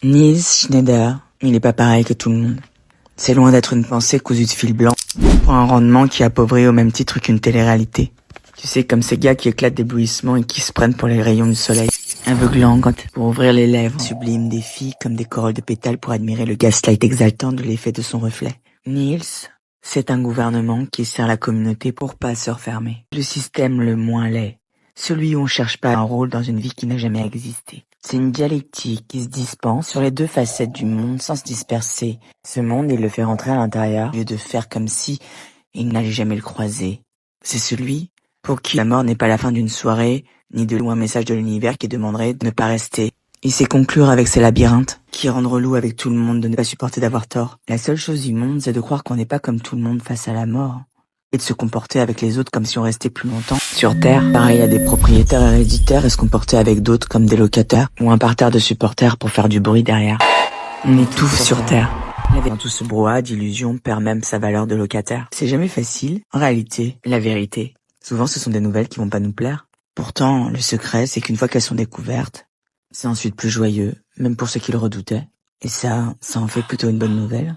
Nils Schneider, il est pas pareil que tout le monde. C'est loin d'être une pensée cousue de fil blanc, pour un rendement qui appauvrit au même titre qu'une télé-réalité. Tu sais, comme ces gars qui éclatent d'éblouissement et qui se prennent pour les rayons du soleil. Aveuglants pour ouvrir les lèvres, sublime des filles comme des corolles de pétales pour admirer le gaslight exaltant de l'effet de son reflet. Nils, c'est un gouvernement qui sert la communauté pour pas se refermer. Le système le moins laid, celui où on cherche pas un rôle dans une vie qui n'a jamais existé. C'est une dialectique qui se dispense sur les deux facettes du monde sans se disperser. Ce monde, il le fait rentrer à l'intérieur, au lieu de faire comme si il n'allait jamais le croiser. C'est celui pour qui la mort n'est pas la fin d'une soirée, ni de loin un message de l'univers qui demanderait de ne pas rester. Il sait conclure avec ses labyrinthes, qui rendent relou avec tout le monde de ne pas supporter d'avoir tort. La seule chose du monde, c'est de croire qu'on n'est pas comme tout le monde face à la mort, et de se comporter avec les autres comme si on restait plus longtemps sur Terre. Pareil à des propriétaires héréditaires et se comporter avec d'autres comme des locataires, ou un parterre de supporters pour faire du bruit derrière. On étouffe sur Terre. Dans tout ce brouhaha d'illusions perd même sa valeur de locataire. C'est jamais facile, en réalité, la vérité. Souvent ce sont des nouvelles qui vont pas nous plaire. Pourtant, le secret, c'est qu'une fois qu'elles sont découvertes, c'est ensuite plus joyeux, même pour ceux qui le redoutaient. Et ça en fait plutôt une bonne nouvelle.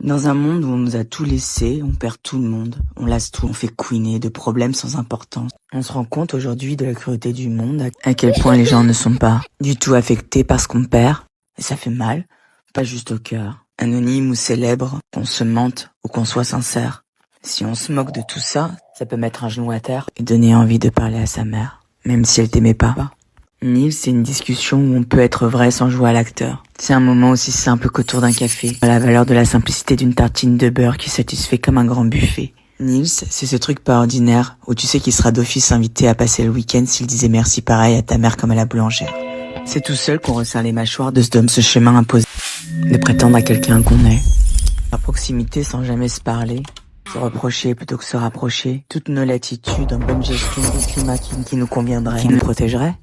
Dans un monde où on nous a tout laissé, on perd tout le monde, on lasse tout, on fait couiner de problèmes sans importance. On se rend compte aujourd'hui de la cruauté du monde, à quel point les gens ne sont pas du tout affectés par ce qu'on perd. Et ça fait mal, pas juste au cœur. Anonyme ou célèbre, qu'on se mente ou qu'on soit sincère. Si on se moque de tout ça, ça peut mettre un genou à terre et donner envie de parler à sa mère, même si elle t'aimait pas. Nils, c'est une discussion où on peut être vrai sans jouer à l'acteur. C'est un moment aussi simple qu'autour d'un café, à la valeur de la simplicité d'une tartine de beurre qui satisfait comme un grand buffet. Nils, c'est ce truc pas ordinaire où tu sais qu'il sera d'office invité à passer le week-end s'il disait merci pareil à ta mère comme à la boulangère. C'est tout seul qu'on resserre les mâchoires de ce chemin imposé, de prétendre à quelqu'un qu'on est. À proximité sans jamais se parler, se reprocher plutôt que se rapprocher, toutes nos latitudes en bonne gestion du climat qui nous conviendrait, qui nous protégerait.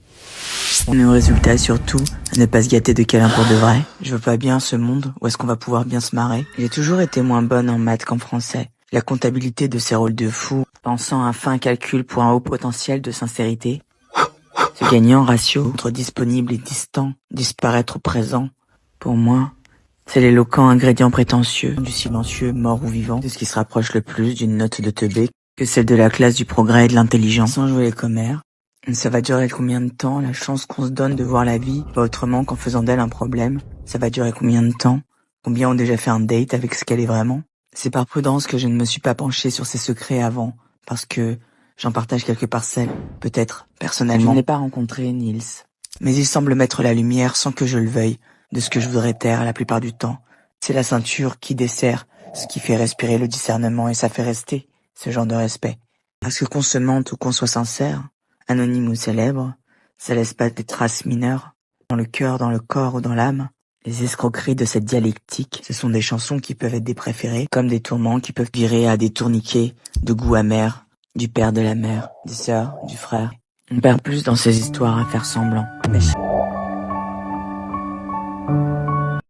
Nos résultats surtout, à ne pas se gâter de câlins pour de vrai. Je veux pas bien ce monde où est-ce qu'on va pouvoir bien se marrer. J'ai toujours été moins bonne en maths qu'en français. La comptabilité de ces rôles de fou, pensant à un fin calcul pour un haut potentiel de sincérité. Ce gagnant ratio entre disponible et distant, disparaître au présent. Pour moi, c'est l'éloquent ingrédient prétentieux, du silencieux mort ou vivant, de ce qui se rapproche le plus d'une note de teubé que celle de la classe du progrès et de l'intelligence. Sans jouer les commères. Ça va durer combien de temps, la chance qu'on se donne de voir la vie, pas autrement qu'en faisant d'elle un problème? Ça va durer combien de temps? Combien ont déjà fait un date avec ce qu'elle est vraiment? C'est par prudence que je ne me suis pas penché sur ses secrets avant, parce que j'en partage quelques parcelles, peut-être, personnellement. Je ne l'ai pas rencontré, Nils. Mais il semble mettre la lumière sans que je le veuille, de ce que je voudrais taire la plupart du temps. C'est la ceinture qui dessert, ce qui fait respirer le discernement et ça fait rester, ce genre de respect. Parce que qu'on se mente ou qu'on soit sincère, anonyme ou célèbre, ça laisse pas des traces mineures. Dans le cœur, dans le corps ou dans l'âme, les escroqueries de cette dialectique, ce sont des chansons qui peuvent être des préférées, comme des tourments qui peuvent virer à des tourniquets de goût amer, du père de la mère, des sœurs, du frère. On perd plus dans ces histoires à faire semblant. Mais